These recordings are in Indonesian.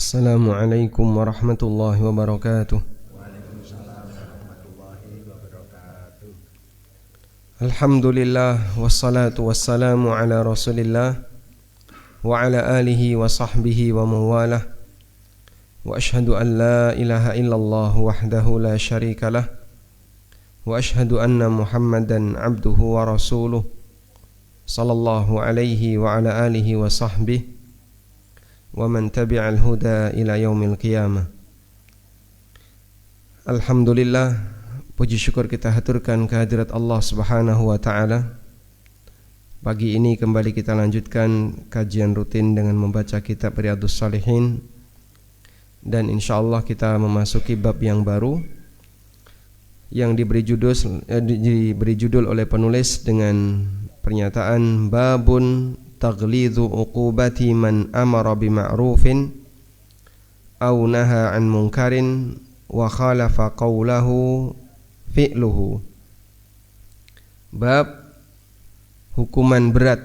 Assalamualaikum warahmatullahi wabarakatuh. Waalaikumsalam warahmatullahi wabarakatuh. Alhamdulillah wassalatu wassalamu ala Rasulillah wa ala alihi wa sahbihi wa mawalah. Wa ashhadu an la ilaha illallah wahdahu la syarika lah. Wa ashhadu anna Muhammadan abduhu wa rasuluh sallallahu alaihi wa ala alihi wa sahbihi wa man tabi'al huda ila yaumil qiyamah. Alhamdulillah, puji syukur kita haturkan kehadirat Allah Subhanahu wa taala. Pagi ini kembali kita lanjutkan kajian rutin dengan membaca kitab Riyadhus Shalihin, dan insyaallah kita memasuki bab yang baru yang diberi judul oleh penulis dengan pernyataan babun taghlidhu uqubati man amara bima'rufin aw naha 'an munkarin wa khalafa qawlahu fi'luhu. Bab hukuman berat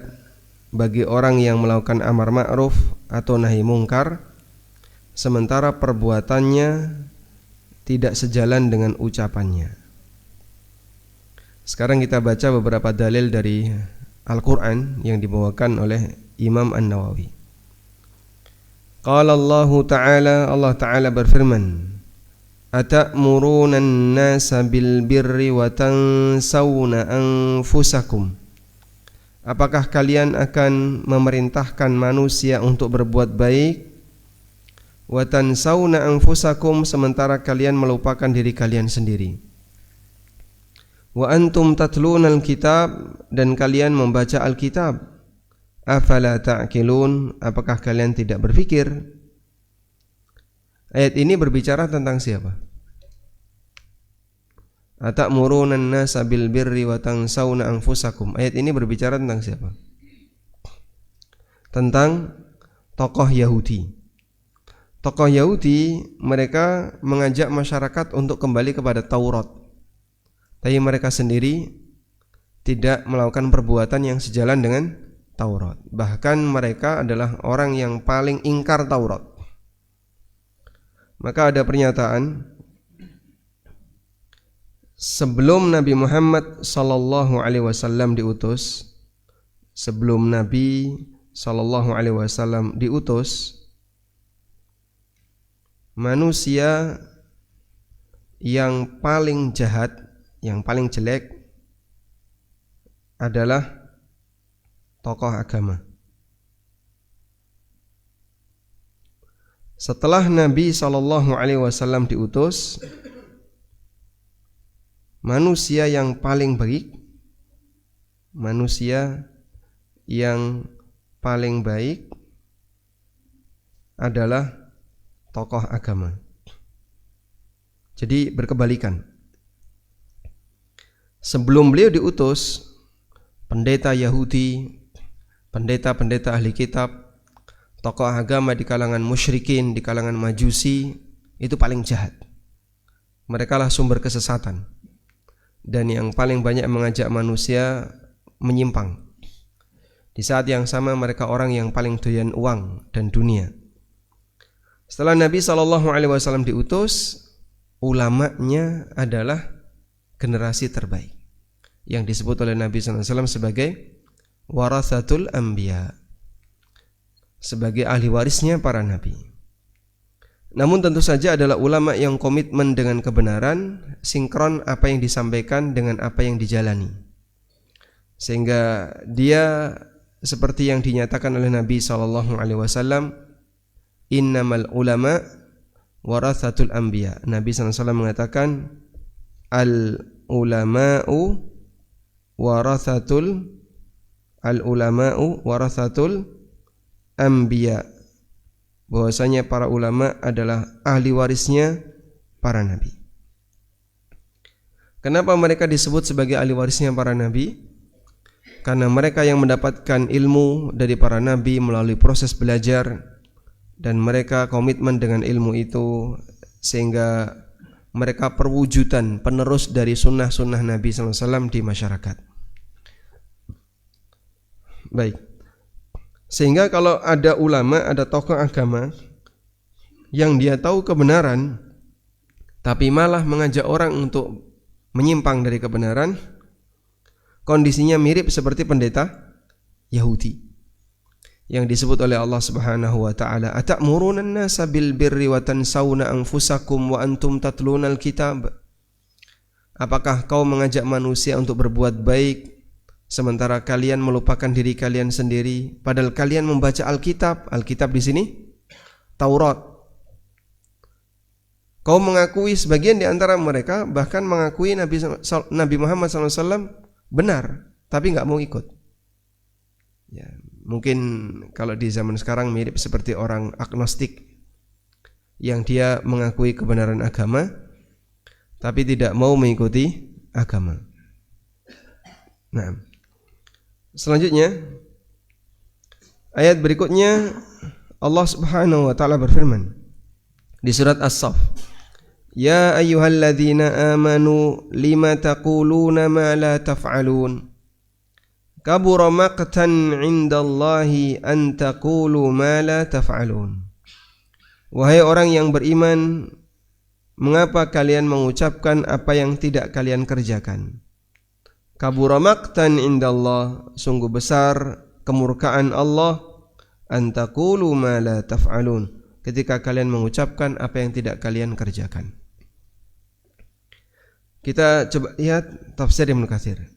bagi orang yang melakukan amar ma'ruf atau nahi mungkar sementara perbuatannya tidak sejalan dengan ucapannya. Sekarang kita baca beberapa dalil dari Al-Quran yang dibawakan oleh Imam An-Nawawi. Qala Allah Ta'ala berfirman, Ata'muruna an-nasa bil birri wa tansawna anfusakum. Apakah kalian akan memerintahkan manusia untuk berbuat baik, wa tansawna anfusakum, sementara kalian melupakan diri kalian sendiri. Wa antum tatlunal kitab, dan kalian membaca Alkitab. Afala ta'qilun, apakah kalian tidak berpikir? Ayat ini berbicara tentang siapa? Ata'murunan nasa bil birri wa tansawna anfusakum. Ayat ini berbicara tentang siapa? Tentang tokoh Yahudi. Tokoh Yahudi, mereka mengajak masyarakat untuk kembali kepada Taurat, tapi mereka sendiri tidak melakukan perbuatan yang sejalan dengan Taurat. Bahkan mereka adalah orang yang paling ingkar Taurat. Maka ada pernyataan, sebelum Nabi Muhammad sallallahu alaihi wasallam diutus, manusia yang paling jahat, yang paling jelek adalah tokoh agama. Setelah Nabi SAW diutus, manusia yang paling baik, adalah tokoh agama. Jadi berkebalikan. Sebelum beliau diutus, pendeta Yahudi, pendeta-pendeta ahli kitab, tokoh agama di kalangan musyrikin, di kalangan majusi, itu paling jahat. Mereka lah sumber kesesatan, dan yang paling banyak mengajak manusia menyimpang. Di saat yang sama mereka orang yang paling doyan uang dan dunia. Setelah Nabi SAW diutus, ulamanya adalah generasi terbaik yang disebut oleh Nabi SAW sebagai warathatul anbiya, sebagai ahli warisnya para nabi. Namun tentu saja adalah ulama yang komitmen dengan kebenaran, sinkron apa yang disampaikan dengan apa yang dijalani, sehingga dia seperti yang dinyatakan oleh Nabi SAW, innamal ulama warathatul anbiya. Nabi SAW mengatakan, al-ulama'u warathatul anbiya, bahwasanya para ulama adalah ahli warisnya para nabi. Kenapa mereka disebut sebagai ahli warisnya para nabi? Karena mereka yang mendapatkan ilmu dari para nabi melalui proses belajar, dan mereka komitmen dengan ilmu itu sehingga mereka perwujudan penerus dari sunnah-sunnah Nabi SAW di masyarakat. Baik, sehingga kalau ada ulama, ada tokoh agama yang dia tahu kebenaran tapi malah mengajak orang untuk menyimpang dari kebenaran, kondisinya mirip seperti pendeta Yahudi yang disebut oleh Allah Subhanahu wa taala, "Atamuruna an-nasa bil birri wa tansawna anfusakum wa antum tatlunal kitab?" Apakah kau mengajak manusia untuk berbuat baik sementara kalian melupakan diri kalian sendiri, padahal kalian membaca Alkitab? Alkitab di sini Taurat. Kau mengakui, sebagian di antara mereka bahkan mengakui Nabi Muhammad SAW benar, tapi nggak mau ikut. Ya, mungkin kalau di zaman sekarang mirip seperti orang agnostik yang dia mengakui kebenaran agama tapi tidak mau mengikuti agama. Nah, selanjutnya ayat berikutnya Allah Subhanahu wa taala berfirman di surat As-Saff, "Ya ayyuhalladzina amanu lima taquluna ma la taf'alun kabura maqtan 'indallahi an taqulu ma la taf'alun." Wahai orang yang beriman, mengapa kalian mengucapkan apa yang tidak kalian kerjakan? Kabura maqtan indallah, sungguh besar kemurkaan Allah, an taqulu ma la taf'alun, ketika kalian mengucapkan apa yang tidak kalian kerjakan. Kita coba lihat tafsir Ibnu Katsir.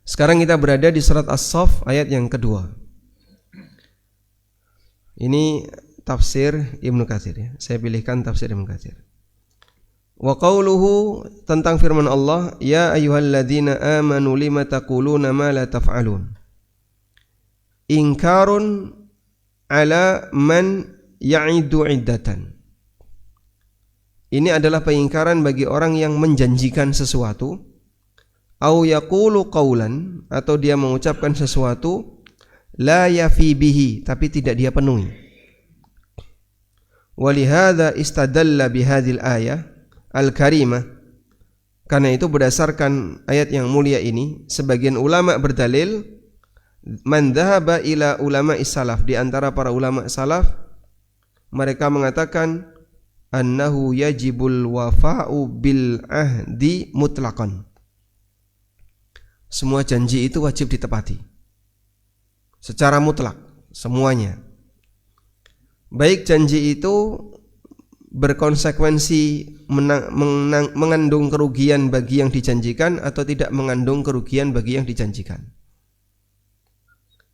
Sekarang kita berada di surat As-Saff ayat yang kedua. Ini tafsir Ibnu Katsir ya. Saya pilihkan tafsir Ibnu Katsir. Wa qauluhu, tentang firman Allah, "Ya ayyuhalladzina amanu lima taquluna ma la taf'alun." Ingkarun ala man ya'idu iddatan. Ini adalah pengingkaran bagi orang yang menjanjikan sesuatu, au yaqulu qaulan, atau dia mengucapkan sesuatu la yafi bihi, tapi tidak dia penuhi. Walihada istadalla bihadil ayah al-karimah. Karena itu berdasarkan ayat yang mulia ini, sebagian ulama berdalil, man dhahaba ila ulama salaf, di antara para ulama salaf mereka mengatakan annahu yajibul wafa'u bil ahdi mutlaqan. Semua janji itu wajib ditepati secara mutlak, semuanya. Baik janji itu berkonsekuensi mengandung kerugian bagi yang dijanjikan atau tidak mengandung kerugian bagi yang dijanjikan.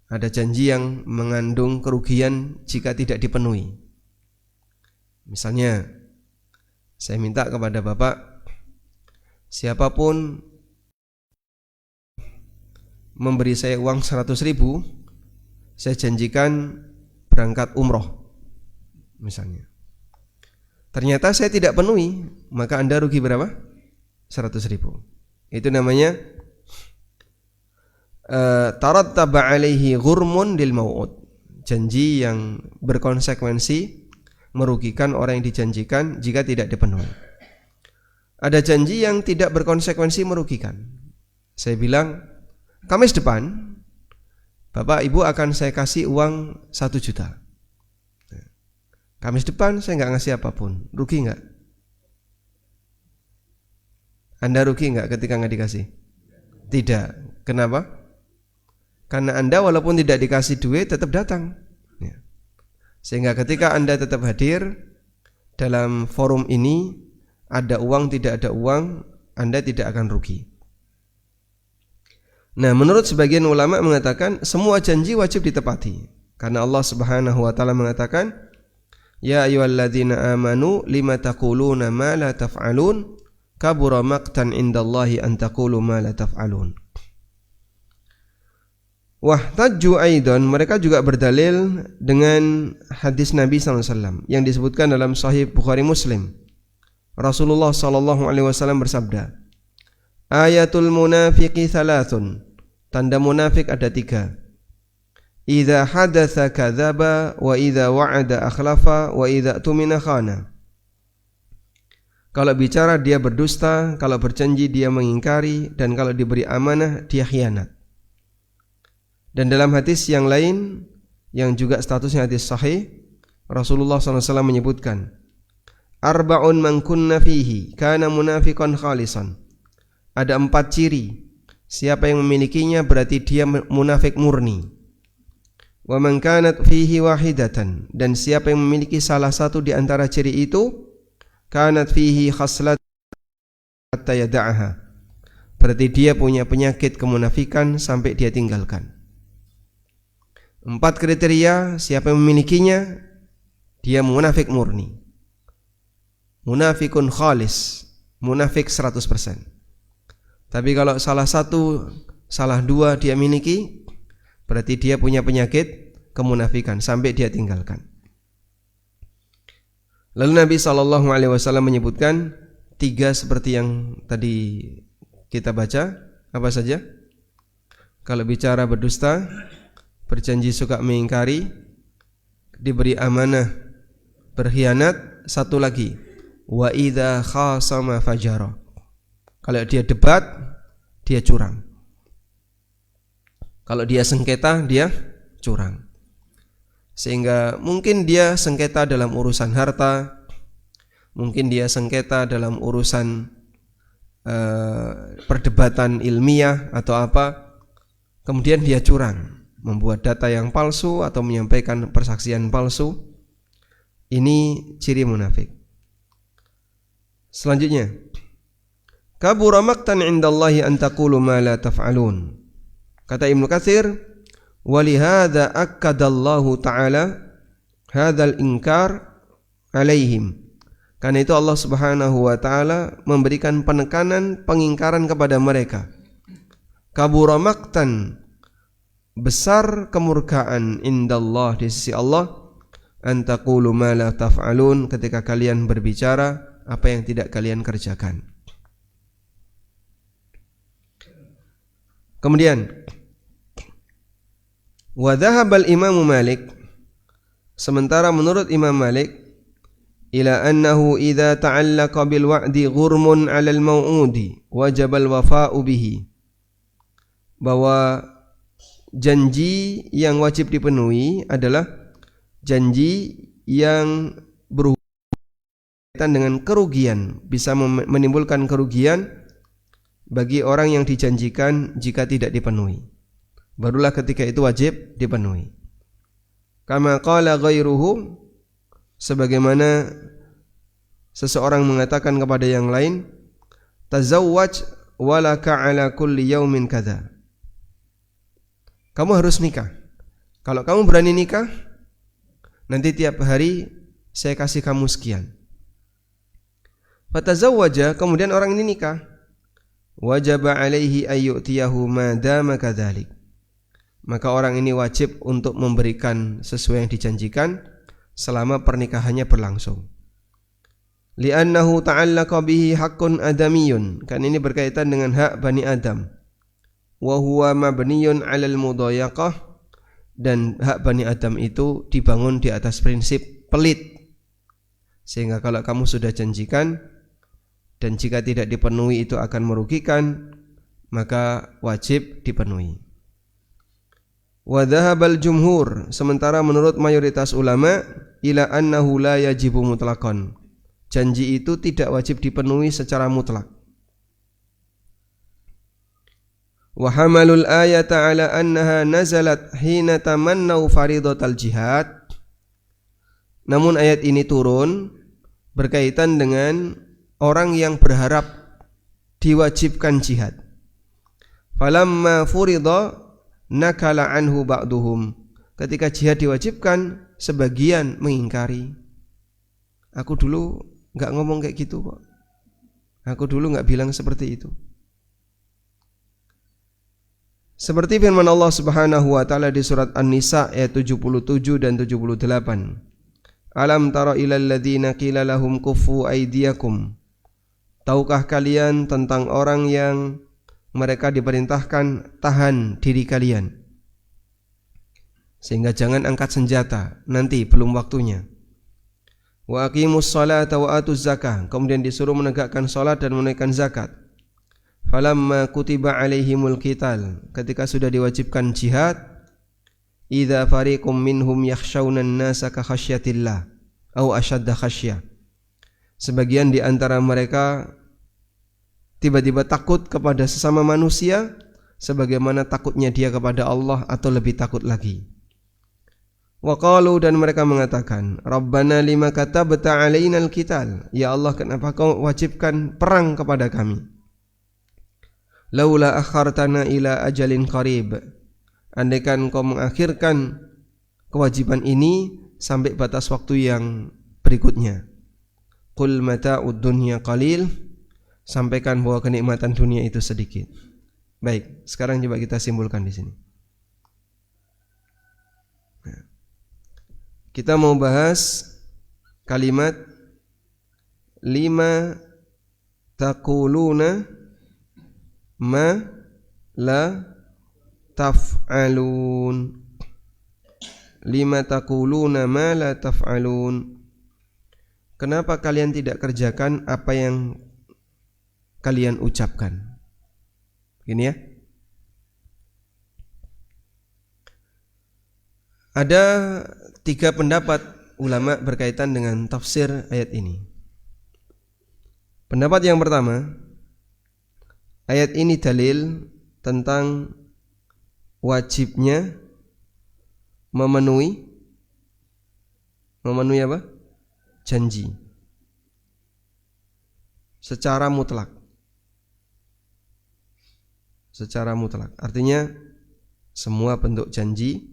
Ada janji yang mengandung kerugian jika tidak dipenuhi. Misalnya, saya minta kepada Bapak, siapapun memberi saya uang 100.000, saya janjikan berangkat umroh misalnya. Ternyata saya tidak penuhi, maka Anda rugi berapa? 100.000. Itu namanya tarattaba alaihi ghurmun lil mau'ud, janji yang berkonsekuensi merugikan orang yang dijanjikan jika tidak dipenuhi. Ada janji yang tidak berkonsekuensi merugikan. Saya bilang, Kamis depan Bapak Ibu akan saya kasih uang 1 juta. Kamis depan saya nggak ngasih apapun, rugi nggak? Anda rugi nggak ketika nggak dikasih? Tidak. Kenapa? Karena Anda walaupun tidak dikasih duit tetap datang. Sehingga ketika Anda tetap hadir dalam forum ini, ada uang tidak ada uang, Anda tidak akan rugi. Nah, menurut sebagian ulama mengatakan semua janji wajib ditepati, karena Allah Subhanahu wa taala mengatakan, "Ya ayyuhalladzina amanu lima taquluna ma la taf'alun kabura maqtan indallahi an taqulu ma la taf'alun." Wahtajju aidan, mereka juga berdalil dengan hadis Nabi SAW yang disebutkan dalam Sahih Bukhari Muslim. Rasulullah SAW bersabda, "Ayatul munafiqi thalathun." Tanda munafik ada 3. Idza hadatsa kadzaba wa idza wa'ada akhlafa wa idza tumina khana. Kalau bicara dia berdusta, kalau berjanji dia mengingkari, dan kalau diberi amanah dia khianat. Dan dalam hadis yang lain yang juga statusnya hadis sahih, Rasulullah SAW menyebutkan, arba'un man kunna fihi kana munafiqan khalisan. Ada 4 ciri, siapa yang memilikinya berarti dia munafik murni. Wa man kanat fihi wahidatan, dan siapa yang memiliki salah satu di antara ciri itu, kanat fihi khaslat hatta yada'aha, berarti dia punya penyakit kemunafikan sampai dia tinggalkan. 4 kriteria, siapa yang memilikinya dia munafik murni, munafikun khalis, munafik 100%. Tapi kalau salah satu, salah 2 dia miliki, berarti dia punya penyakit kemunafikan sampai dia tinggalkan. Lalu Nabi SAW menyebutkan 3 seperti yang tadi kita baca. Apa saja? Kalau bicara berdusta, berjanji suka mengingkari, diberi amanah berkhianat, satu lagi, wa idza khasama fajara. Kalau dia debat, dia curang. Kalau dia sengketa, dia curang. Sehingga mungkin dia sengketa dalam urusan harta, mungkin dia sengketa dalam urusan perdebatan ilmiah atau apa, kemudian dia curang, membuat data yang palsu atau menyampaikan persaksian palsu. Ini ciri munafik. Selanjutnya, kabura maqtan 'indallahi an taqulu ma la taf'alun. Kata Ibnu Katsir, walihadza akkadallahu ta'ala hadzal inkar 'alaihim. Karena itu Allah Subhanahu wa taala memberikan penekanan pengingkaran kepada mereka. Kabura maqtan, besar kemurkaan, indallah, di sisi Allah, an taqulu ma la taf'alun, ketika kalian berbicara apa yang tidak kalian kerjakan. Kemudian wa dhahabal Imam Malik, sementara menurut Imam Malik, ila annahu idza ta'allaqa bil wa'di ghurmun 'alal mau'udi wajibal wafa'u bihi, bahwa janji yang wajib dipenuhi adalah janji yang berhubungan dengan kerugian, bisa menimbulkan kerugian bagi orang yang dijanjikan jika tidak dipenuhi. Barulah ketika itu wajib dipenuhi. Kama qala ghairuhu, sebagaimana seseorang mengatakan kepada yang lain, tazawwaj walaka ala kulli yaumin kadza. Kamu harus nikah. Kalau kamu berani nikah, nanti tiap hari saya kasih kamu sekian. Fatazawwaja, kemudian orang ini nikah. Wajaba alaihi ayyutiyahu ma dama kadzalik. Maka orang ini wajib untuk memberikan sesuai yang dijanjikan selama pernikahannya berlangsung. Li'annahu ta'allaqa bihi haqqun adamiyun, kan ini berkaitan dengan hak Bani Adam. Wa huwa mabniyun 'alal mudayaqah, dan hak Bani Adam itu dibangun di atas prinsip pelit. Sehingga kalau kamu sudah janjikan dan jika tidak dipenuhi itu akan merugikan, maka wajib dipenuhi. Wa dhahabal jumhur, sementara menurut mayoritas ulama, ila annahu la yajibu mutlaqan, janji itu tidak wajib dipenuhi secara mutlak. Wa hamalul ayata ala annaha nazalat hina tamannau faridatal jihad. Namun ayat ini turun berkaitan dengan orang yang berharap diwajibkan jihad. Falamma furida nakala anhu ba'duhum, ketika jihad diwajibkan sebagian mengingkari. Aku dulu enggak ngomong kayak gitu kok, aku dulu enggak bilang seperti itu. Seperti firman Allah Subhanahu wa taala di surat An-Nisa ayat 77 dan 78. Alam tara ilal ladzina qila lahum kuffu aydiyakum. Tahukah kalian tentang orang yang mereka diperintahkan tahan diri kalian, sehingga jangan angkat senjata, nanti belum waktunya. Wa aqimus salata wa atuz zakah, kemudian disuruh menegakkan salat dan menunaikan zakat. Falamma kutiba alaihimul qital, ketika sudah diwajibkan jihad, idza fariqum minhum yakhshawna an-nasa ka khasyatillah au ashadda khasyah. Sebagian di antara mereka tiba-tiba takut kepada sesama manusia sebagaimana takutnya dia kepada Allah atau lebih takut lagi. Wa qalu, dan mereka mengatakan, Rabbana lima katabta alainal qital, ya Allah, kenapa kau wajibkan perang kepada kami? Laula akhartana ila ajalin qarib, andaikan kau mengakhirkan kewajiban ini sampai batas waktu yang berikutnya. Qul mata'ud dunya qalil, sampaikan bahwa kenikmatan dunia itu sedikit. Baik, sekarang coba kita simpulkan di sini. Kita mau bahas kalimat lima taquluna ma la taf'alun. Lima taquluna ma la taf'alun. Kenapa kalian tidak kerjakan apa yang kalian ucapkan? Gini ya. Ada 3 pendapat ulama berkaitan dengan tafsir ayat ini. Pendapat yang pertama, ayat ini dalil tentang wajibnya memenuhi apa? Janji secara mutlak. Secara mutlak. Artinya semua bentuk janji,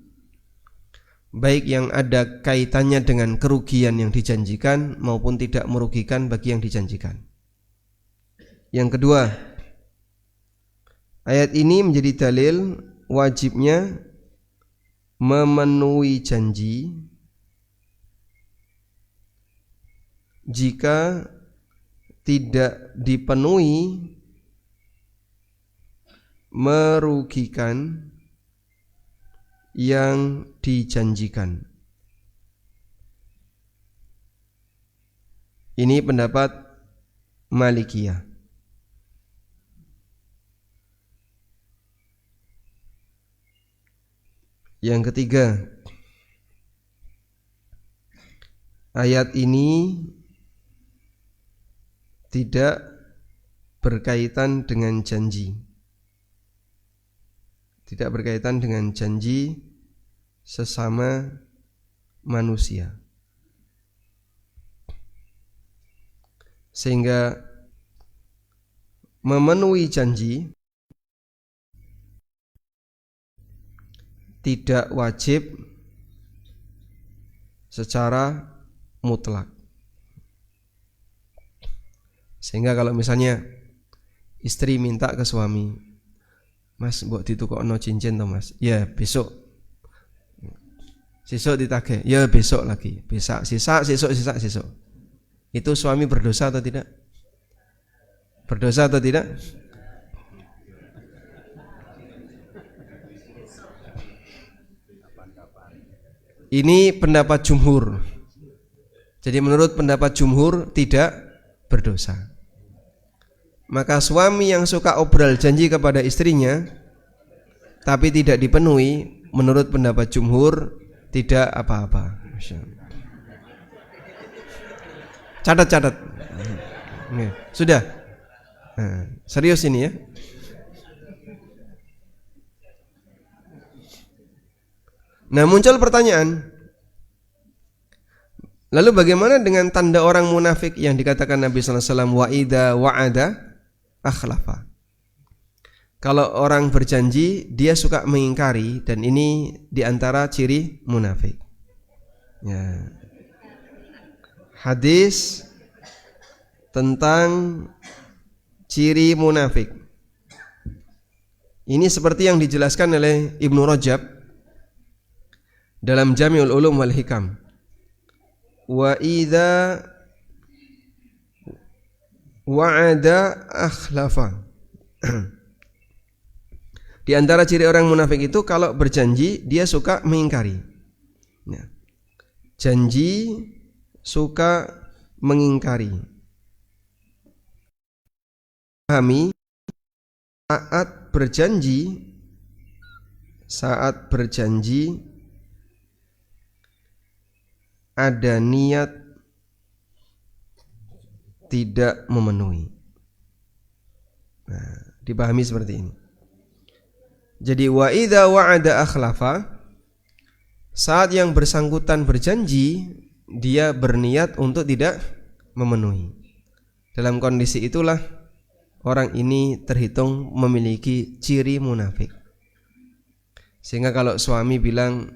baik yang ada kaitannya dengan kerugian yang dijanjikan maupun tidak merugikan bagi yang dijanjikan. Yang kedua, ayat ini menjadi dalil wajibnya memenuhi janji jika tidak dipenuhi merugikan yang dijanjikan. Ini pendapat Malikiyah. Yang ketiga, ayat ini tidak berkaitan dengan janji. Tidak berkaitan dengan janji sesama manusia. Sehingga memenuhi janji tidak wajib secara mutlak. Sehingga kalau misalnya istri minta ke suami, Mas, mbok ditukokno cincin to, Mas? Ya, besok. Sesuk ditagih, ya besok lagi. Sesuk. Itu suami berdosa atau tidak? Berdosa atau tidak? Ini pendapat jumhur. Jadi menurut pendapat jumhur tidak berdosa. Maka suami yang suka obral janji kepada istrinya tapi tidak dipenuhi, menurut pendapat jumhur tidak apa-apa. Catat. Sudah. Serius ini ya. Nah, muncul pertanyaan, lalu bagaimana dengan tanda orang munafik yang dikatakan Nabi sallallahu alaihi wasallam, wa idza wa'ada akhlafa? Kalau orang berjanji dia suka mengingkari, dan ini diantara ciri munafik. Ya. Hadis tentang ciri munafik ini seperti yang dijelaskan oleh Ibnu Rajab dalam Jami'ul Ulum wal Hikam. Wa idza wa'ada akhlafa. Di antara ciri orang munafik itu kalau berjanji dia suka mengingkari. Ya. Janji suka mengingkari. Pahami, saat berjanji ada niat tidak memenuhi. Nah, dipahami seperti ini. Jadi wa idza wa'ada akhlafa, saat yang bersangkutan berjanji, dia berniat untuk tidak memenuhi. Dalam kondisi itulah orang ini terhitung memiliki ciri munafik. Sehingga kalau suami bilang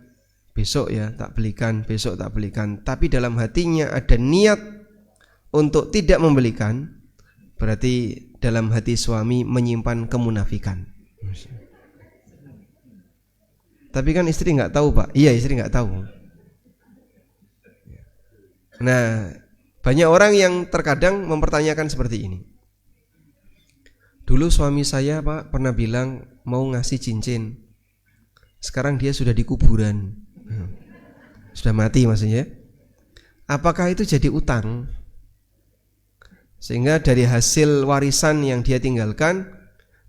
besok ya tak belikan, besok tak belikan, tapi dalam hatinya ada niat untuk tidak membelikan, berarti dalam hati suami menyimpan kemunafikan. Tapi kan istri nggak tahu, Pak. Iya, istri nggak tahu. Nah, banyak orang yang terkadang mempertanyakan seperti ini. Dulu suami saya, Pak, pernah bilang mau ngasih cincin. Sekarang dia sudah di kuburan. Sudah mati maksudnya. Apakah itu jadi utang? Sehingga dari hasil warisan yang dia tinggalkan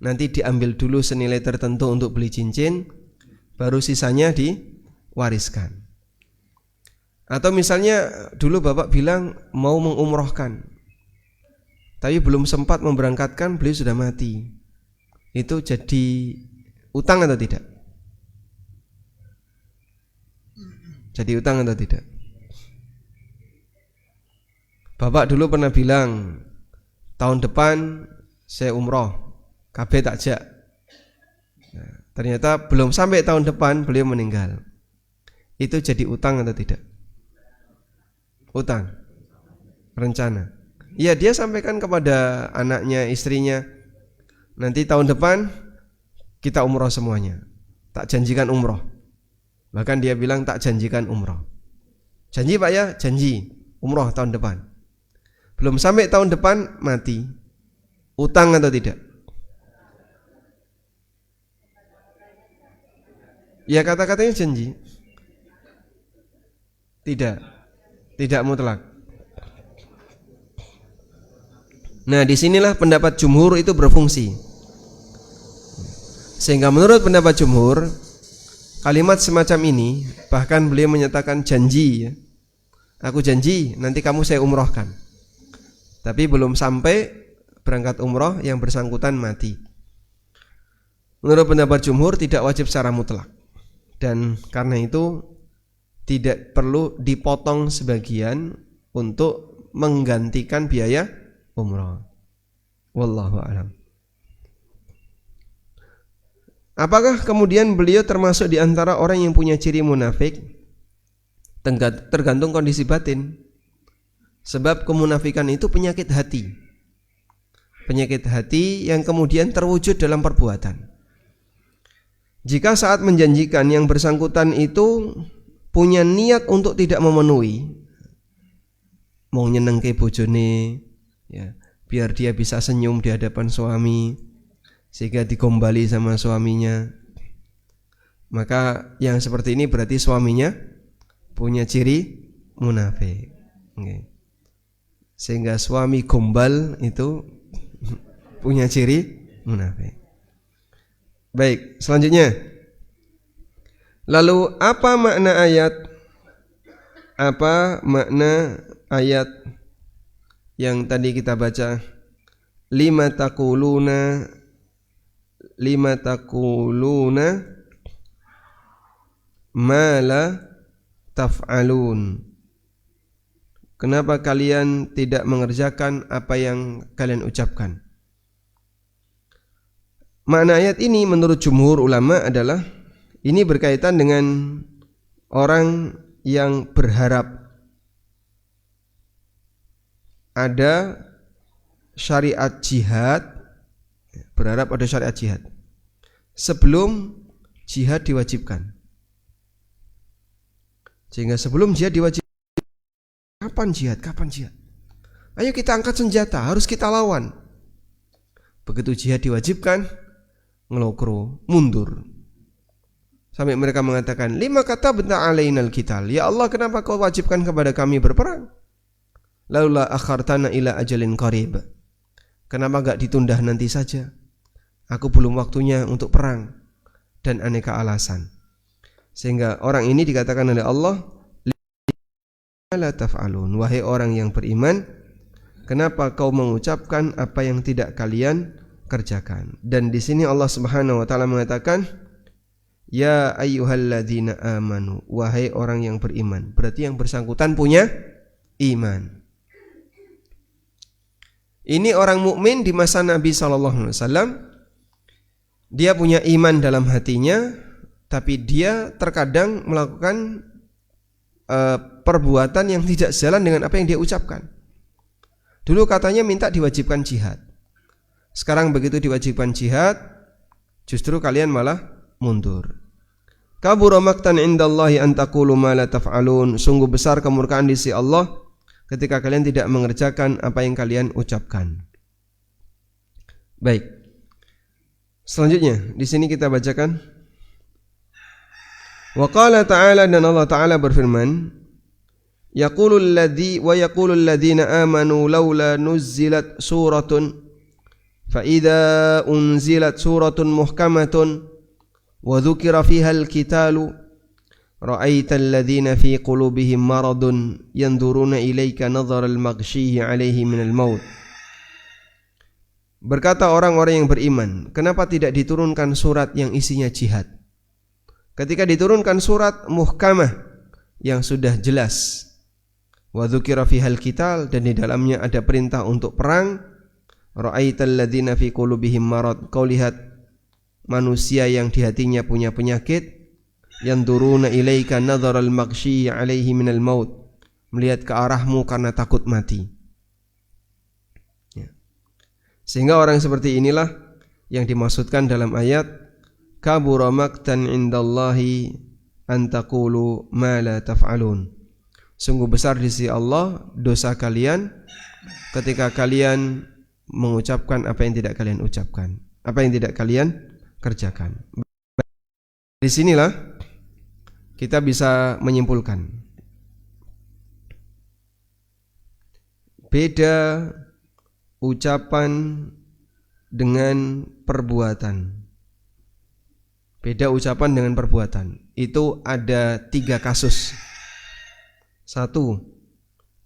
nanti diambil dulu senilai tertentu untuk beli cincin, baru sisanya diwariskan. Atau misalnya dulu bapak bilang mau mengumrohkan, tapi belum sempat memberangkatkan, beliau sudah mati. Itu jadi utang atau tidak? Jadi utang atau tidak? Bapak dulu pernah bilang tahun depan saya umroh, kabeh takjak. Nah, ternyata belum sampai tahun depan beliau meninggal. Itu jadi utang atau tidak? Utang, rencana. Ya, dia sampaikan kepada anaknya, istrinya, nanti tahun depan kita umroh semuanya. Tak janjikan umroh. Bahkan dia bilang tak janjikan umroh. Janji Pak ya? Janji. Umroh tahun depan. Belum sampai tahun depan mati. Utang atau tidak? Ya, kata-katanya janji. Tidak mutlak. Nah, disinilah pendapat jumhur itu berfungsi. Sehingga menurut pendapat jumhur, kalimat semacam ini, bahkan beliau menyatakan janji ya. Aku janji nanti kamu saya umrohkan. Tapi belum sampai berangkat umroh yang bersangkutan mati. Menurut pendapat jumhur tidak wajib secara mutlak. Dan karena itu tidak perlu dipotong sebagian untuk menggantikan biaya umroh. Wallahu a'lam. Apakah kemudian beliau termasuk di antara orang yang punya ciri munafik? Tergantung kondisi batin. Sebab kemunafikan itu penyakit hati. Penyakit hati yang kemudian terwujud dalam perbuatan. Jika saat menjanjikan yang bersangkutan itu punya niat untuk tidak memenuhi, mau nyenengke bojone ya, biar dia bisa senyum di hadapan suami sehingga digombali sama suaminya, maka yang seperti ini berarti suaminya punya ciri munafik. Okay. Sehingga suami gombal itu punya ciri munafik. Baik, selanjutnya. Lalu apa makna ayat? Apa makna ayat yang tadi kita baca? Lima taquluna ma la taf'alun. Kenapa kalian tidak mengerjakan apa yang kalian ucapkan? Makna ayat ini menurut jumhur ulama adalah ini berkaitan dengan orang yang berharap ada syariat jihad, berharap ada syariat jihad sebelum jihad diwajibkan. Sehingga sebelum jihad diwajibkan, kapan jihad? Ayo kita angkat senjata, harus kita lawan. Begitu jihad diwajibkan, ngelokro, mundur. Sampai mereka mengatakan, lima kata benta alainal qital. Ya Allah, kenapa kau wajibkan kepada kami berperang? Laula akhartana ila ajalin qarib. Kenapa enggak ditunda nanti saja? Aku belum waktunya untuk perang. Dan aneka alasan. Sehingga orang ini dikatakan oleh Allah la taf'alun. Wahai orang yang beriman, kenapa kau mengucapkan apa yang tidak kalian kerjakan? Dan di sini Allah Subhanahu wa taala mengatakan, ya ayyuhalladzina amanu, wahai orang yang beriman. Berarti yang bersangkutan punya iman. Ini orang mukmin di masa Nabi SAW. Dia punya iman dalam hatinya, tapi dia terkadang melakukan perbuatan yang tidak sejalan dengan apa yang dia ucapkan. Dulu katanya minta diwajibkan jihad. Sekarang begitu diwajibkan jihad, justru kalian malah mundur. Kabura maqtan indallahi an taqulu ma la taf'alun. Sungguh besar kemurkaan di sisi Allah ketika kalian tidak mengerjakan apa yang kalian ucapkan. Baik. Selanjutnya di sini kita bacakan. Wa qala ta'ala, dan Allah Ta'ala berfirman, yaqulul ladzina amanu laula nuzzilat suratun fa idza unzilat suratun muhkamatun wa dzukira fiha al-qitalu ra'aital ladzina fi qulubihim maradun yanzuruna ilaika nadharal maghsyiyyi 'alaihi minal maut. Berkata orang-orang yang beriman, kenapa tidak diturunkan surat yang isinya jihad? Ketika diturunkan surat muhkamah yang sudah jelas, wa dzukira fihal qital, dan di dalamnya ada perintah untuk perang, ra'aital ladzina fi qulubihim marad, kau lihat manusia yang di hatinya punya penyakit, yanzuruna ilaika nadharal maghsyiyyi 'alaihi minal maut, melihat ke arahmu karena takut mati. Ya. Sehingga orang seperti inilah yang dimaksudkan dalam ayat kabura maqtan indallahi an taqulu ma la taf'alun. Sungguh besar di sisi Allah dosa kalian ketika kalian mengucapkan apa yang tidak kalian ucapkan, apa yang tidak kalian kerjakan. Di sinilah kita bisa menyimpulkan beda ucapan dengan perbuatan. Beda ucapan dengan perbuatan. Itu ada 3 kasus. 1,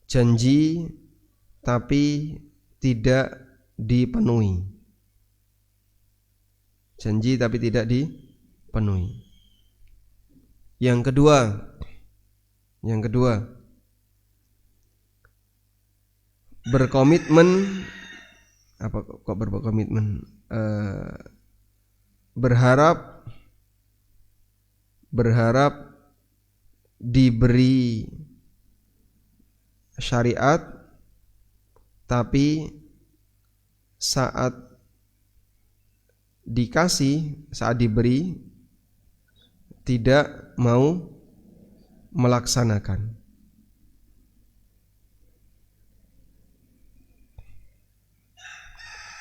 janji tapi tidak dipenuhi. Janji tapi tidak dipenuhi. Yang kedua, berkomitmen, apa kok berkomitmen? Berharap diberi syariat, tapi saat diberi tidak mau melaksanakan.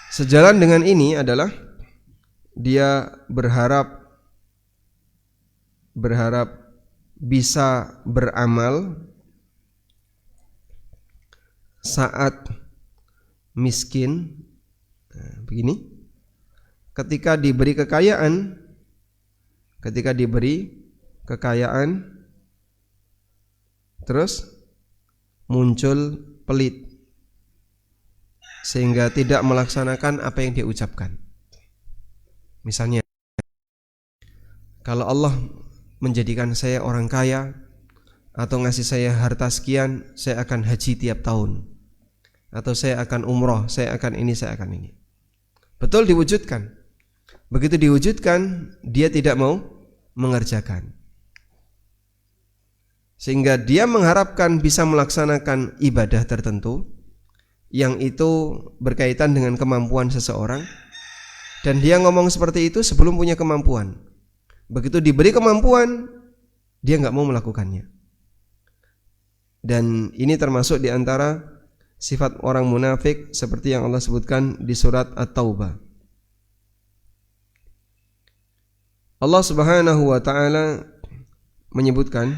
Sejalan dengan ini adalah dia berharap bisa beramal saat miskin. Nah, begini, ketika diberi kekayaan terus muncul pelit sehingga tidak melaksanakan apa yang dia ucapkan. Misalnya, kalau Allah menjadikan saya orang kaya atau ngasih saya harta sekian, saya akan haji tiap tahun, atau saya akan umroh, saya akan ini, saya akan ini. Betul diwujudkan. Begitu diwujudkan, dia tidak mau mengerjakan. Sehingga dia mengharapkan bisa melaksanakan ibadah tertentu yang itu berkaitan dengan kemampuan seseorang, dan dia ngomong seperti itu sebelum punya kemampuan. Begitu diberi kemampuan, dia nggak mau melakukannya. Dan ini termasuk di antara sifat orang munafik seperti yang Allah sebutkan di surat At-Taubah. Allah Subhanahu wa taala menyebutkan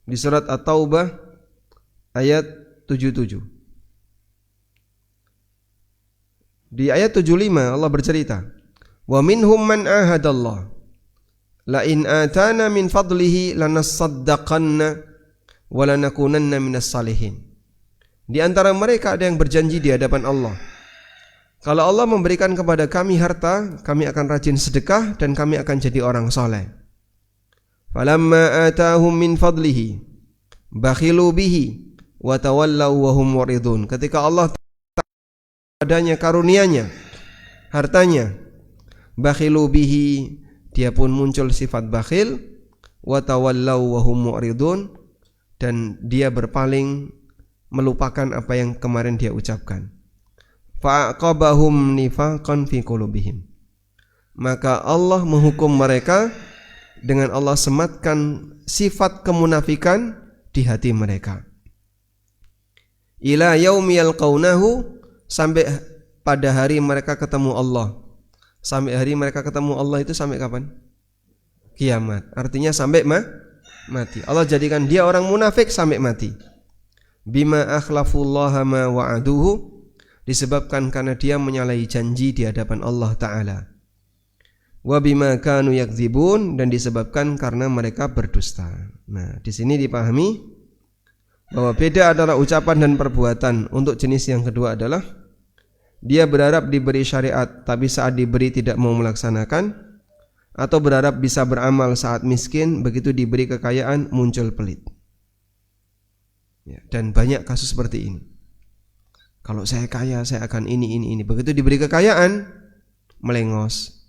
di surat At-Taubah ayat 77. Di ayat 75 Allah bercerita, "Wa minhum man ahadallah." la in atana min fadlihi lanasaddaqanna wa lanakunanna minas salihin. Di antara mereka ada yang berjanji di hadapan Allah, kalau Allah memberikan kepada kami harta, kami akan rajin sedekah dan kami akan jadi orang soleh. Falamma atahum min fadlihi bakhilu bihi wa tawallaw wa hum muridun. Ketika Allah adanya karunia-Nya, hartanya, bakhilu bihi, dia pun muncul sifat bakhil, wa tawallaw wa hum muridun, dan dia berpaling melupakan apa yang kemarin dia ucapkan. Fa'aqabahum nifaqan fi qulubihim. Maka Allah menghukum mereka dengan Allah sematkan sifat kemunafikan di hati mereka. Ila yaumi yalqaunahu, sampai pada hari mereka ketemu Allah. Sampai hari mereka ketemu Allah itu sampai kapan? Kiamat. Artinya sampai mati. Allah jadikan dia orang munafik sampai mati. Bima akhlafullaha ma wa'aduhu, disebabkan karena dia menyalahi janji di hadapan Allah Ta'ala. Wa bima kanu yakdzibun, dan disebabkan karena mereka berdusta. Nah, di sini dipahami bahwa beda antara ucapan dan perbuatan. Untuk jenis yang kedua adalah dia berharap diberi syariat, tapi saat diberi tidak mau melaksanakan, atau berharap bisa beramal saat miskin, begitu diberi kekayaan muncul pelit. Ya, dan banyak kasus seperti ini. Kalau saya kaya, saya akan ini. Begitu diberi kekayaan, melengos.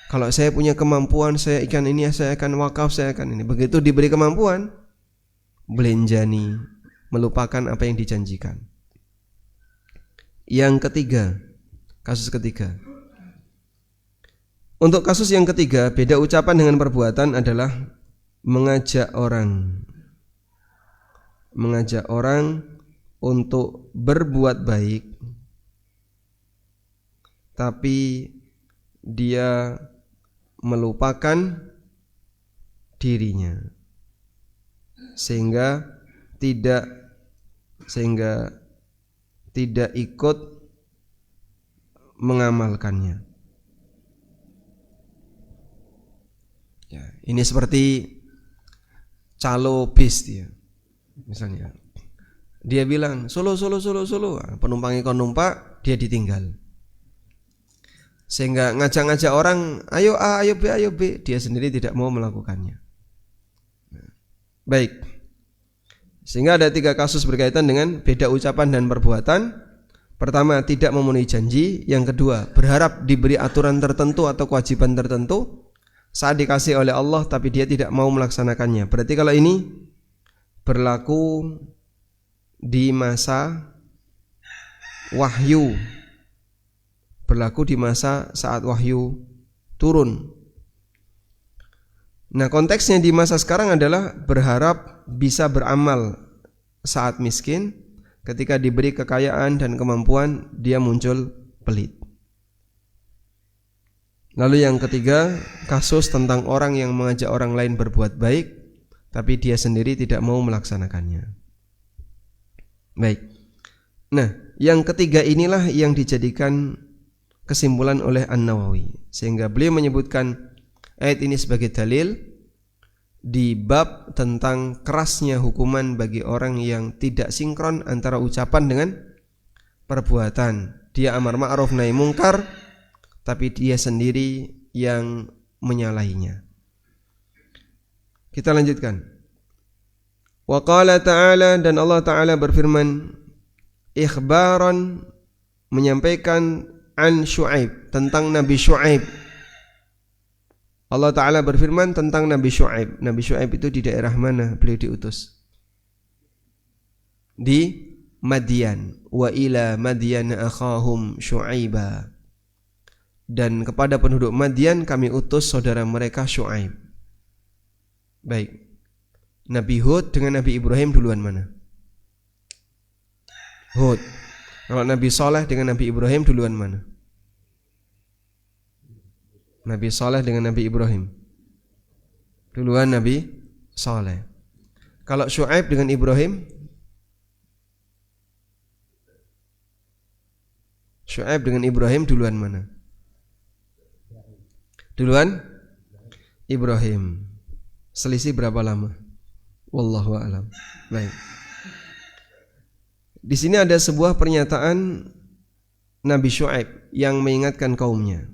Kalau saya punya kemampuan, saya akan ini, saya akan wakaf, saya akan ini. Begitu diberi kemampuan, belenjani, melupakan apa yang dijanjikan. Yang ketiga, kasus ketiga. Untuk kasus yang ketiga, beda ucapan dengan perbuatan adalah mengajak orang untuk berbuat baik, tapi dia melupakan dirinya, sehingga tidak ikut mengamalkannya. Ya, ini seperti calo bis dia. Misalnya dia bilang Solo, penumpangnya kon numpak, dia ditinggal. Sehingga ngajak-ngajak orang, ayo A, ayo B, dia sendiri tidak mau melakukannya. Baik. Sehingga ada 3 kasus berkaitan dengan beda ucapan dan perbuatan. Pertama, tidak memenuhi janji. Yang kedua, berharap diberi aturan tertentu atau kewajiban tertentu saat dikasih oleh Allah, tapi dia tidak mau melaksanakannya. Berarti kalau ini berlaku di masa wahyu, berlaku di masa saat wahyu turun. Nah, konteksnya di masa sekarang adalah berharap bisa beramal saat miskin, ketika diberi kekayaan dan kemampuan dia muncul pelit. Lalu yang ketiga, kasus tentang orang yang mengajak orang lain berbuat baik, tapi dia sendiri tidak mau melaksanakannya. Baik. Nah, yang ketiga inilah yang dijadikan kesimpulan oleh An-Nawawi, sehingga beliau menyebutkan ayat ini sebagai dalil di bab tentang kerasnya hukuman bagi orang yang tidak sinkron antara ucapan dengan perbuatan. Dia amar ma'ruf nahi mungkar, tapi dia sendiri yang menyalahinya. Kita lanjutkan. Wa qala ta'ala, dan Allah Ta'ala berfirman, ikhbaran, menyampaikan an Syu'aib, tentang Nabi Syu'aib. Allah Ta'ala berfirman tentang Nabi Syu'aib. Nabi Syu'aib itu di daerah mana beliau diutus? Di Madian. Wa ila Madian akhahum Syu'aiba. Dan kepada penduduk Madian kami utus saudara mereka Syu'aib. Baik. Nabi Hud dengan Nabi Ibrahim duluan mana? Hud. Kalau Nabi Saleh dengan Nabi Ibrahim duluan mana? Nabi Saleh dengan Nabi Ibrahim duluan Nabi Saleh. Kalau Syu'aib dengan Ibrahim, Syu'aib dengan Ibrahim duluan mana? Duluan Ibrahim. Selisih berapa lama? Wallahu a'lam. Baik. Di sini ada sebuah pernyataan Nabi Syuaib yang mengingatkan kaumnya.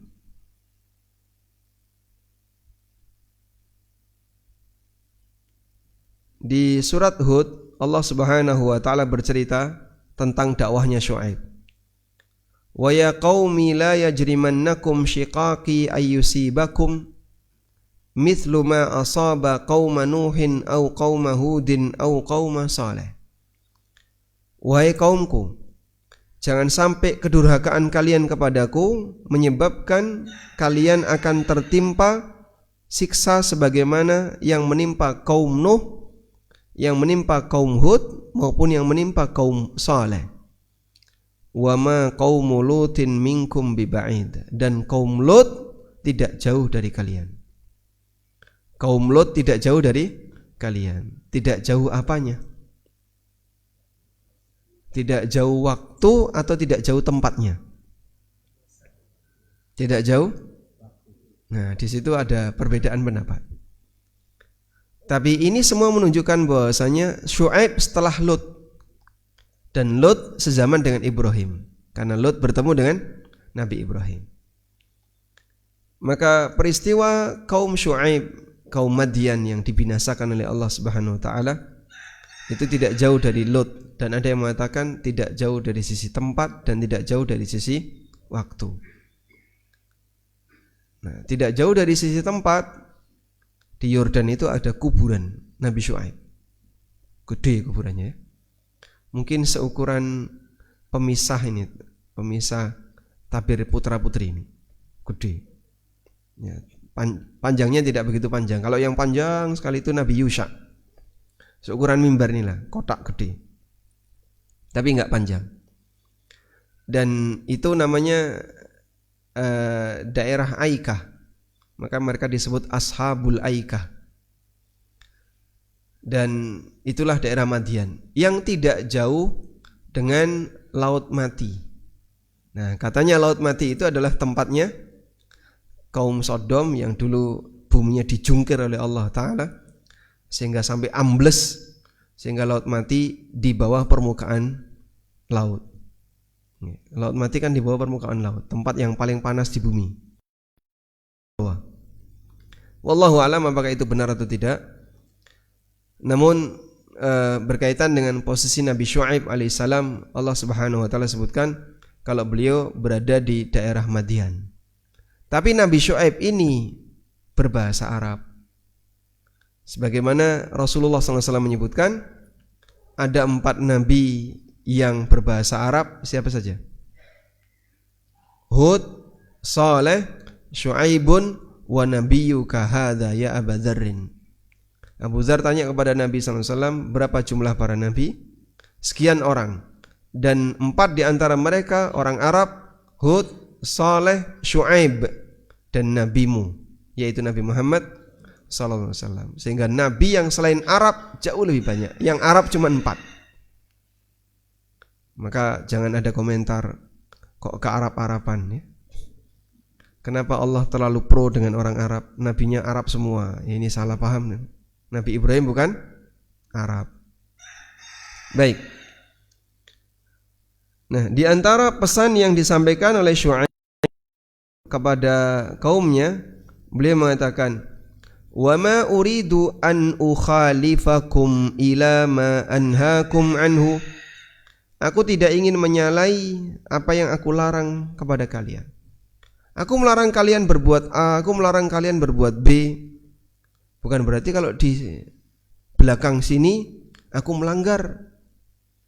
Di surat Hud, Allah Subhanahu wa taala bercerita tentang dakwahnya Syuaib. Wa ya qaumi la yajrimannakum shiqaqi ayyusibakum mithlu ma asaba qauma Nuhin au qauma Hudin au qauma Saleh. Wahai kaumku, jangan sampai kedurhakaan kalian kepadaku menyebabkan kalian akan tertimpa siksa sebagaimana yang menimpa kaum Nuh, yang menimpa kaum Hud, maupun yang menimpa kaum Saleh. Wa ma qaumu Lutin minkum biba'id, dan kaum Lut tidak jauh dari kalian. Kaum Lut tidak jauh dari kalian. Tidak jauh apanya? Tidak jauh waktu atau tidak jauh tempatnya? Tidak jauh. Nah, di situ ada perbedaan pendapat. Tapi ini semua menunjukkan bahwasanya Syuaib setelah Lut, dan Lut sezaman dengan Ibrahim, karena Lut bertemu dengan Nabi Ibrahim. Maka peristiwa kaum Syuaib, kaum Madian yang dibinasakan oleh Allah Subhanahu wa taala itu tidak jauh dari Lut, dan ada yang mengatakan tidak jauh dari sisi tempat dan tidak jauh dari sisi waktu. Nah, tidak jauh dari sisi tempat, di Yordan itu ada kuburan Nabi Syuaib. Gede kuburannya ya. Mungkin seukuran pemisah ini, pemisah tabir putra-putri ini. Gede. Ya, panjangnya tidak begitu panjang. Kalau yang panjang sekali itu Nabi Yusha. Seukuran mimbar inilah, kotak gede. Tapi enggak panjang. Dan itu namanya daerah Aikah. Maka mereka disebut Ashabul Aikah. Dan itulah daerah Madian yang tidak jauh dengan Laut Mati. Nah, katanya Laut Mati itu adalah tempatnya kaum Sodom yang dulu buminya dijungkir oleh Allah Ta'ala sehingga sampai ambles, sehingga Laut Mati di bawah permukaan laut. Laut Mati kan di bawah permukaan laut, tempat yang paling panas di bumi. Wallahu a'lam apakah itu benar atau tidak. Namun berkaitan dengan posisi Nabi Syuaib alaihissalam, Allah Subhanahu wa taala sebutkan kalau beliau berada di daerah Madian. Tapi Nabi Syuaib ini berbahasa Arab. Sebagaimana Rasulullah SAW menyebutkan ada 4 nabi yang berbahasa Arab. Siapa saja? Hud, Saleh, Syuaibun, wa nabiyyuka hadza ya Aba Dzarrin. Abu Dzar tanya kepada Nabi SAW, berapa jumlah para nabi? Sekian orang. Dan 4 di antara mereka orang Arab, Hud, Saleh, Syuaib, dan nabimu, yaitu Nabi Muhammad SAW. Sehingga nabi yang selain Arab jauh lebih banyak. Yang Arab cuma 4. Maka jangan ada komentar kok ke Arab-Araban ya. Kenapa Allah terlalu pro dengan orang Arab? Nabinya Arab semua. Ini salah paham. Nabi Ibrahim bukan Arab. Baik. Nah, di antara pesan yang disampaikan oleh Syuaib kepada kaumnya, beliau mengatakan, "Wa ma uridu an ukhalifakum ila ma anhaakum anhu." Aku tidak ingin menyalahi apa yang aku larang kepada kalian. Aku melarang kalian berbuat A, aku melarang kalian berbuat B. Bukan berarti kalau di belakang sini aku melanggar.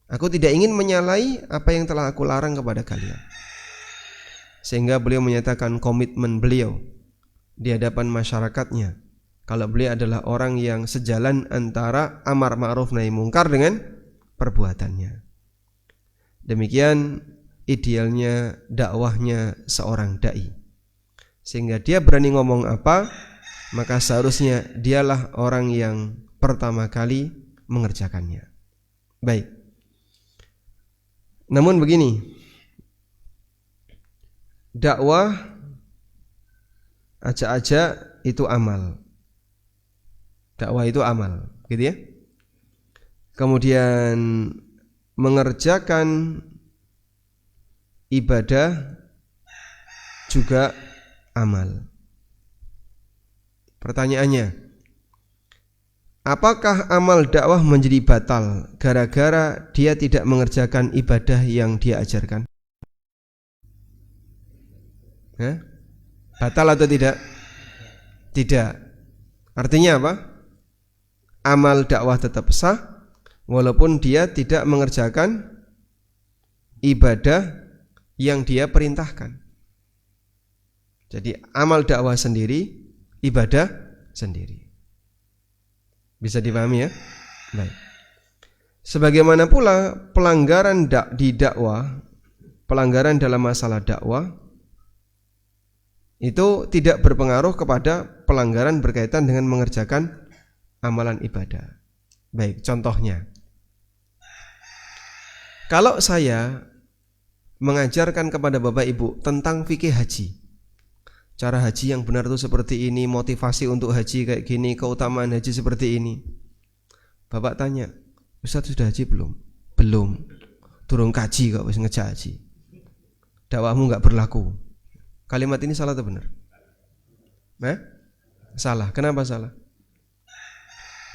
Aku tidak ingin menyalahi apa yang telah aku larang kepada kalian. Sehingga beliau menyatakan komitmen beliau di hadapan masyarakatnya, kalau beliau adalah orang yang sejalan antara amar ma'ruf nahi mungkar dengan perbuatannya. Demikian idealnya dakwahnya seorang dai. Sehingga dia berani ngomong apa, maka seharusnya dialah orang yang pertama kali mengerjakannya. Baik. Namun begini, dakwah ajak-ajak itu amal. Dakwah itu amal, gitu ya. Kemudian mengerjakan ibadah juga amal. Pertanyaannya, apakah amal dakwah menjadi batal gara-gara dia tidak mengerjakan ibadah yang dia ajarkan? Batal atau tidak? Tidak. Artinya apa? Amal dakwah tetap sah walaupun dia tidak mengerjakan ibadah yang dia perintahkan. Jadi amal dakwah sendiri, ibadah sendiri. Bisa dipahami ya? Baik. Sebagaimana pula pelanggaran di dakwah, pelanggaran dalam masalah dakwah itu tidak berpengaruh kepada pelanggaran berkaitan dengan mengerjakan amalan ibadah. Baik, contohnya, kalau saya mengajarkan kepada Bapak Ibu tentang fikih haji, cara haji yang benar itu seperti ini, motivasi untuk haji kayak gini, keutamaan haji seperti ini. Bapak tanya, Ustaz sudah haji belum? Belum. Turun kaji kok wis ngejak haji. Dakwahmu enggak berlaku. Kalimat ini salah atau benar? Salah. Kenapa salah?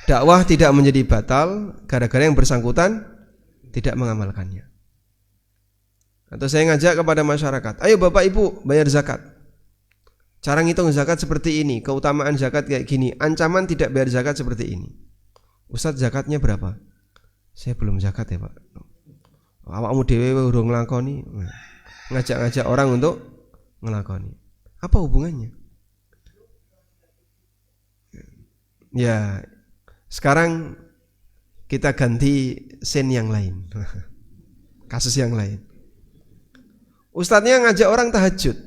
Dakwah tidak menjadi batal gara-gara yang bersangkutan tidak mengamalkannya. Atau saya ngajak kepada masyarakat, ayo Bapak Ibu bayar zakat. Cara ngitung zakat seperti ini, keutamaan zakat kayak gini, ancaman tidak bayar zakat seperti ini. Ustadz zakatnya berapa? Saya belum zakat ya Pak. Awakmu dhewe udah ngelakoni. Ngajak-ngajak orang untuk ngelakoni. Apa hubungannya? Ya, sekarang kita ganti scene yang lain. Kasus yang lain. Ustadznya ngajak orang tahajud,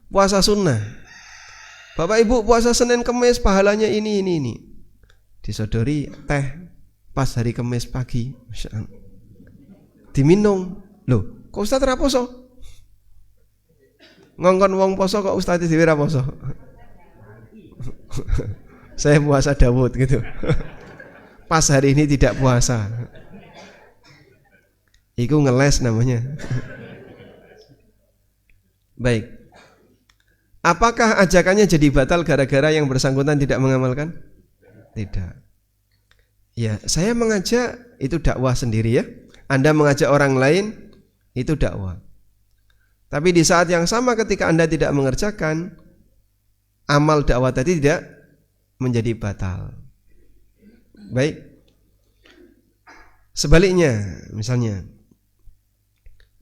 puasa sunnah. Bapak Ibu puasa Senin Kemis pahalanya ini. Disodori teh pas hari Kemis pagi. Diminum. Loh, kok Ustadz ra poso? Ngongkon wong poso kok Ustadz dhewe ra poso? Saya puasa Daud gitu. Pas hari ini tidak puasa. Iku ngeles namanya. Baik. Apakah ajakannya jadi batal gara-gara yang bersangkutan tidak mengamalkan? Tidak. Ya, saya mengajak itu dakwah sendiri ya. Anda mengajak orang lain itu dakwah. Tapi di saat yang sama ketika Anda tidak mengerjakan, amal dakwah tadi tidak menjadi batal. Baik. Sebaliknya, misalnya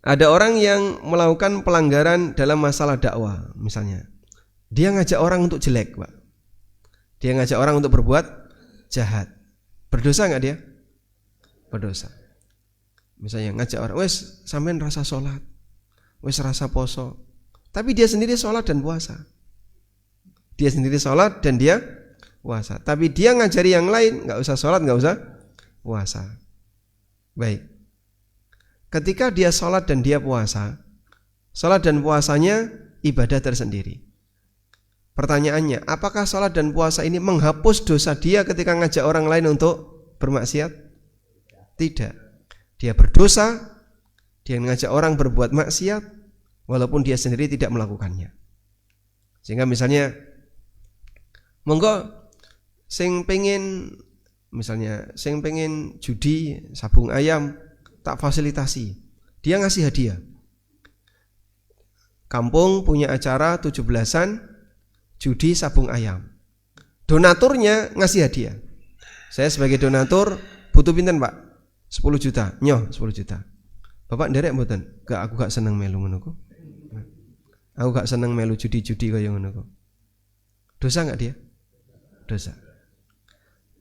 ada orang yang melakukan pelanggaran dalam masalah dakwah, misalnya dia ngajak orang untuk jelek, Pak. Dia ngajak orang untuk berbuat jahat. Berdosa enggak dia? Berdosa. Misalnya ngajak orang, wes sampean rasa sholat, wes rasa poso, tapi dia sendiri sholat dan puasa. Dia sendiri sholat dan dia puasa, tapi dia ngajari yang lain nggak usah sholat, nggak usah puasa. Baik. Ketika dia sholat dan dia puasa, sholat dan puasanya ibadah tersendiri. Pertanyaannya, apakah sholat dan puasa ini menghapus dosa dia ketika ngajak orang lain untuk bermaksiat? Tidak. Dia berdosa, dia ngajak orang berbuat maksiat, walaupun dia sendiri tidak melakukannya. Sehingga misalnya, monggo sing pengen judi sabung ayam, tak fasilitasi. Dia ngasih hadiah. Kampung punya acara 17-an judi sabung ayam. Donaturnya ngasih hadiah. Saya sebagai donatur butuh pinten, Pak? 10 juta. Nyoh 10 juta. Bapak nderek mboten? Enggak, aku gak seneng melu ngono kok. Aku gak seneng melu judi-judi kaya ngono kok. Dosa enggak dia? Dosa.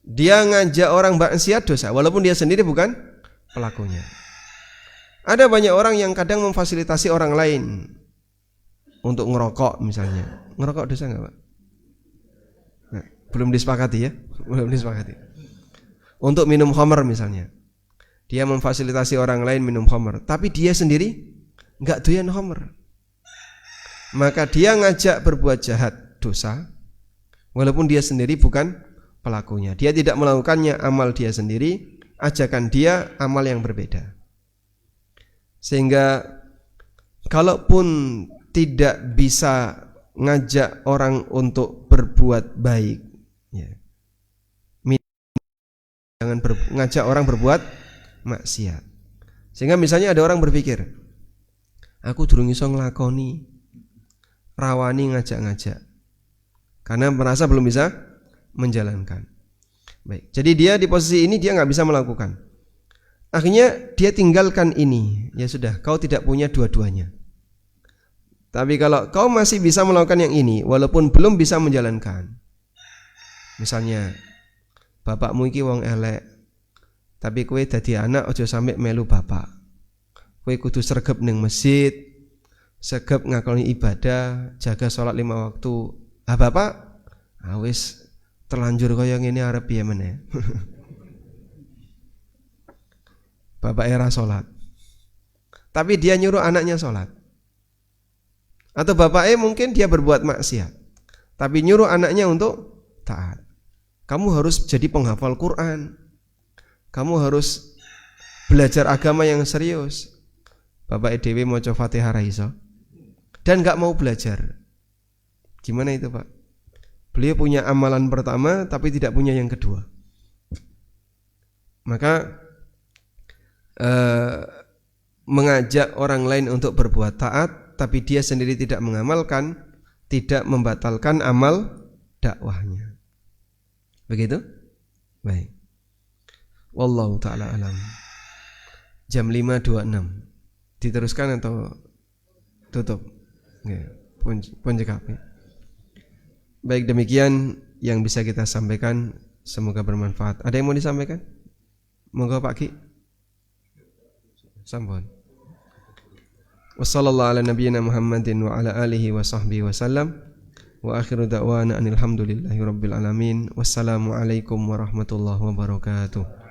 Dia ngajak orang maksiat dosa walaupun dia sendiri bukan pelakunya. Ada banyak orang yang kadang memfasilitasi orang lain untuk ngerokok misalnya. Ngerokok dosa enggak, Pak? Nah, belum disepakati ya? Belum disepakati. Untuk minum khamr misalnya. Dia memfasilitasi orang lain minum khamr, tapi dia sendiri enggak doyan khamr. Maka dia ngajak berbuat jahat dosa walaupun dia sendiri bukan pelakunya. Dia tidak melakukannya amal dia sendiri, ajakan dia amal yang berbeda. Sehingga kalaupun tidak bisa ngajak orang untuk berbuat baik, ya, jangan ngajak orang berbuat maksiat. Sehingga misalnya ada orang berpikir, aku durung iso nglakoni, rawani ngajak-ngajak, karena merasa belum bisa menjalankan. Baik, jadi dia di posisi ini dia nggak bisa melakukan. Akhirnya dia tinggalkan ini. Ya sudah, kau tidak punya dua-duanya. Tapi kalau kau masih bisa melakukan yang ini, walaupun belum bisa menjalankan, misalnya bapakmu iki wong elek, tapi kowe dadi anak aja sampe melu bapak. Kowe kudu sregep ning masjid, sregep ngakoni ibadah, jaga sholat 5 waktu. Ah bapak, wis terlanjur kaya ngene arep piye meneh. Bapak era sholat, tapi dia nyuruh anaknya sholat. Atau bapaknya mungkin dia berbuat maksiat, tapi nyuruh anaknya untuk taat. Kamu harus jadi penghafal Quran, kamu harus belajar agama yang serius. Bapak EDW mau coba Fatihah raiso dan gak mau belajar. Gimana itu Pak? Beliau punya amalan pertama tapi tidak punya yang kedua. Maka mengajak orang lain untuk berbuat taat tapi dia sendiri tidak mengamalkan, tidak membatalkan amal dakwahnya. Begitu? Baik. Wallahu ta'ala alam. Jam 5.26. Diteruskan atau tutup? Ya, pun cekap. Baik, demikian yang bisa kita sampaikan, semoga bermanfaat. Ada yang mau disampaikan? Monggo Pak Ki. Sampun. Wassallallahu ala nabiyyina Muhammadin wa ala alihi wa sahbihi wasallam. Wa akhiru da'wana anil hamdulillahi rabbil alamin. Wassalamu alaikum warahmatullahi wabarakatuh.